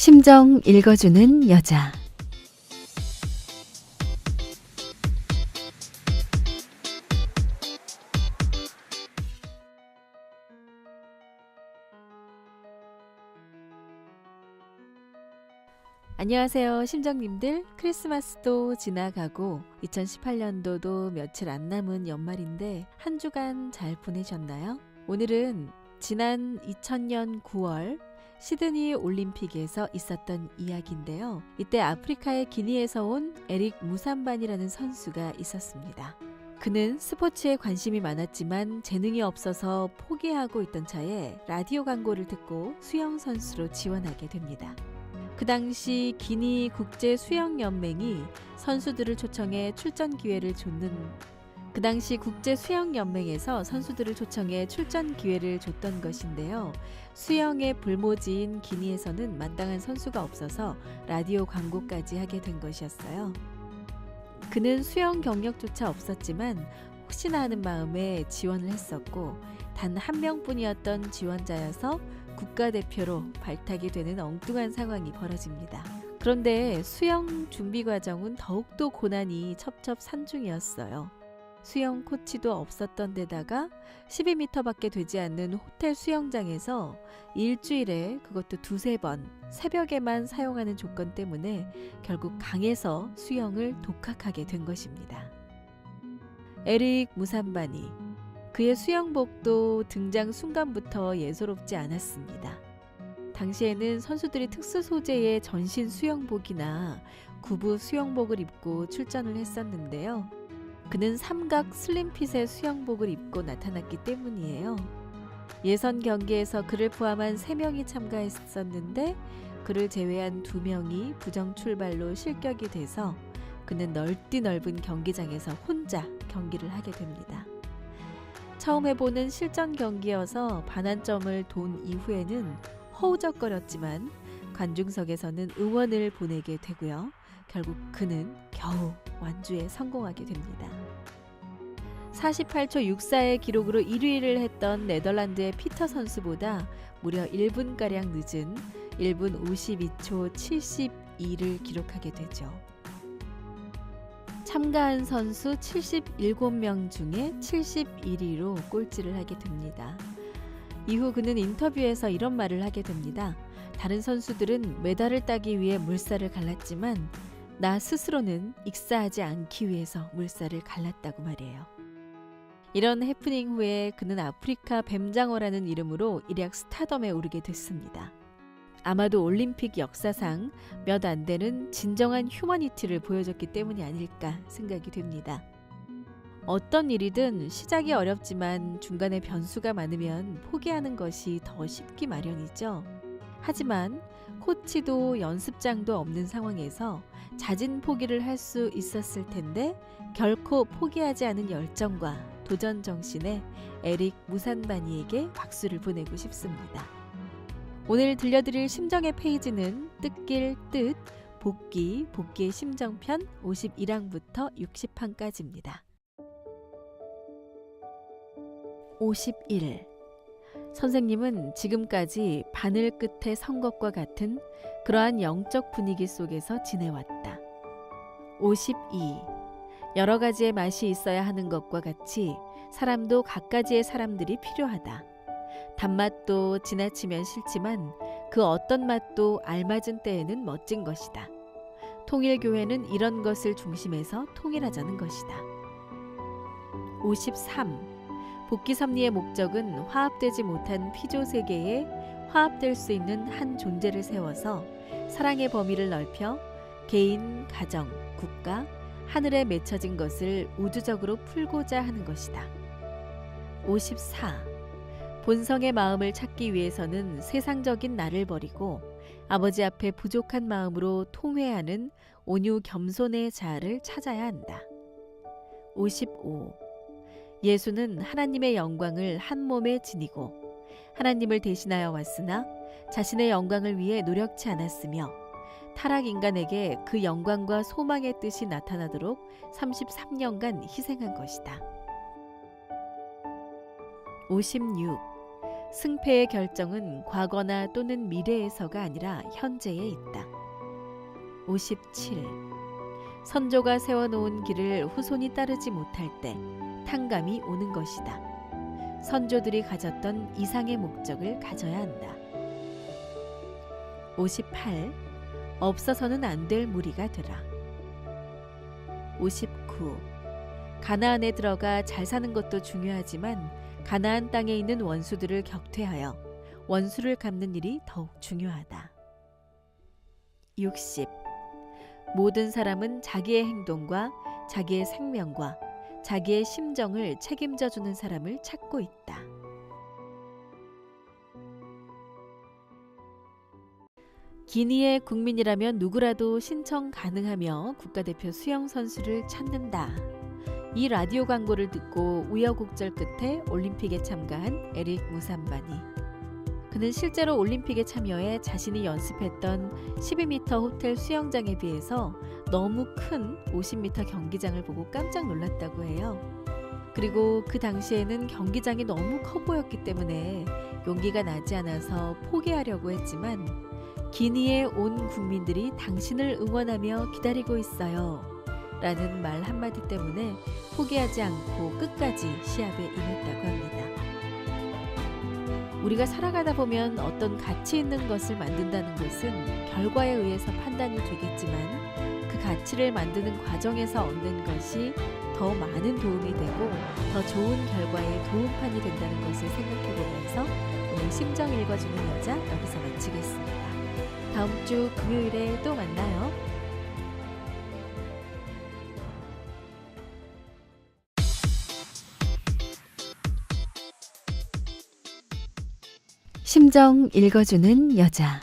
심정 읽어주는 여자. 안녕하세요, 심정님들. 크리스마스도 지나가고 2018년도도 며칠 안 남은 연말인데 한 주간 잘 보내셨나요? 오늘은 지난 2000년 9월 시드니 올림픽에서 있었던 이야기인데요. 이때 아프리카의 기니에서 온 에릭 무산반이라는 선수가 있었습니다. 그는 스포츠에 관심이 많았지만 재능이 없어서 포기하고 있던 차에 라디오 광고를 듣고 수영 선수로 지원하게 됩니다. 그 당시 기니 국제 수영 연맹이 선수들을 초청해 출전 기회를 줬던 것인데요. 수영에 불모지인 기니에서는 마땅한 선수가 없어서 라디오 광고까지 하게 된 것이었어요. 그는 수영 경력조차 없었지만 혹시나 하는 마음에 지원을 했었고, 단 한 명뿐이었던 지원자여서 국가대표로 발탁이 되는 엉뚱한 상황이 벌어집니다. 그런데 수영 준비 과정은 더욱더 고난이 첩첩산중이었어요. 수영 코치도 없었던 데다가 12m밖에 되지 않는 호텔 수영장에서 일주일에 그것도 두세 번 새벽에만 사용하는 조건 때문에 결국 강에서 수영을 독학하게 된 것입니다. 에릭 무산바니, 그의 수영복도 등장 순간부터 예사롭지 않았습니다. 당시에는 선수들이 특수 소재의 전신 수영복이나 구부 수영복을 입고 출전을 했었는데요. 그는 삼각 슬림핏의 수영복을 입고 나타났기 때문이에요. 예선 경기에서 그를 포함한 3명이 참가했었는데 그를 제외한 2명이 부정 출발로 실격이 돼서 그는 넓디 넓은 경기장에서 혼자 경기를 하게 됩니다. 처음 해보는 실전 경기여서 반환점을 돈 이후에는 허우적거렸지만 관중석에서는 응원을 보내게 되고요. 결국 그는 겨우 완주에 성공하게 됩니다. 48초 64의 기록으로 1위를 했던 네덜란드의 피터 선수보다 무려 1분가량 늦은 1분 52초 72를 기록하게 되죠. 참가한 선수 77명 중에 71위로 꼴찌를 하게 됩니다. 이후 그는 인터뷰에서 이런 말을 하게 됩니다. 다른 선수들은 메달을 따기 위해 물살을 갈랐지만 나 스스로는 익사하지 않기 위해서 물살을 갈랐다고 말해요. 이런 해프닝 후에 그는 아프리카 뱀장어라는 이름으로 일약 스타덤에 오르게 됐습니다. 아마도 올림픽 역사상 몇 안 되는 진정한 휴머니티를 보여줬기 때문이 아닐까 생각이 됩니다. 어떤 일이든 시작이 어렵지만 중간에 변수가 많으면 포기하는 것이 더 쉽기 마련이죠. 하지만 코치도 연습장도 없는 상황에서 잦은 포기를 할 수 있었을 텐데 결코 포기하지 않은 열정과 도전 정신에 에릭 무산바니에게 박수를 보내고 싶습니다. 오늘 들려드릴 심정의 페이지는 뜻길 뜻, 복기의 심정편 51항부터 60항까지입니다. 51. 선생님은 지금까지 바늘 끝에 선 것과 같은 그러한 영적 분위기 속에서 지내왔다. 52. 여러 가지의 맛이 있어야 하는 것과 같이 사람도 갖가지의 사람들이 필요하다. 단맛도 지나치면 싫지만 그 어떤 맛도 알맞은 때에는 멋진 것이다. 통일교회는 이런 것을 중심에서 통일하자는 것이다. 53. 복귀 섭리의 목적은 화합되지 못한 피조 세계에 화합될 수 있는 한 존재를 세워서 사랑의 범위를 넓혀 개인, 가정, 국가, 하늘에 맺혀진 것을 우주적으로 풀고자 하는 것이다. 54. 본성의 마음을 찾기 위해서는 세상적인 나를 버리고 아버지 앞에 부족한 마음으로 통회하는 온유 겸손의 자아를 찾아야 한다. 55. 예수는 하나님의 영광을 한 몸에 지니고 하나님을 대신하여 왔으나 자신의 영광을 위해 노력치 않았으며 타락 인간에게 그 영광과 소망의 뜻이 나타나도록 33년간 희생한 것이다. 56. 승패의 결정은 과거나 또는 미래에서가 아니라 현재에 있다. 57. 선조가 세워놓은 길을 후손이 따르지 못할 때 탕감이 오는 것이다. 선조들이 가졌던 이상의 목적을 가져야 한다. 58. 없어서는 안 될 무리가 되라. 59. 가나안에 들어가 잘 사는 것도 중요하지만 가나안 땅에 있는 원수들을 격퇴하여 원수를 갚는 일이 더욱 중요하다. 60. 모든 사람은 자기의 행동과 자기의 생명과 자기의 심정을 책임져 주는 사람을 찾고 있다. 기니의 국민이라면 누구라도 신청 가능하며 국가대표 수영 선수를 찾는다. 이 라디오 광고를 듣고 우여곡절 끝에 올림픽에 참가한 에릭 무산바니. 그는 실제로 올림픽에 참여해 자신이 연습했던 12m 호텔 수영장에 비해서 너무 큰 50m 경기장을 보고 깜짝 놀랐다고 해요. 그리고 그 당시에는 경기장이 너무 커 보였기 때문에 용기가 나지 않아서 포기하려고 했지만 기니에 온 국민들이 당신을 응원하며 기다리고 있어요 라는 말 한마디 때문에 포기하지 않고 끝까지 시합에 임했다고 합니다. 우리가 살아가다 보면 어떤 가치 있는 것을 만든다는 것은 결과에 의해서 판단이 되겠지만 그 가치를 만드는 과정에서 얻는 것이 더 많은 도움이 되고 더 좋은 결과에 도움판이 된다는 것을 생각해 보면서 오늘 심정 읽어주는 여자 여기서 마치겠습니다. 다음 주 금요일에 또 만나요. 심정 읽어주는 여자.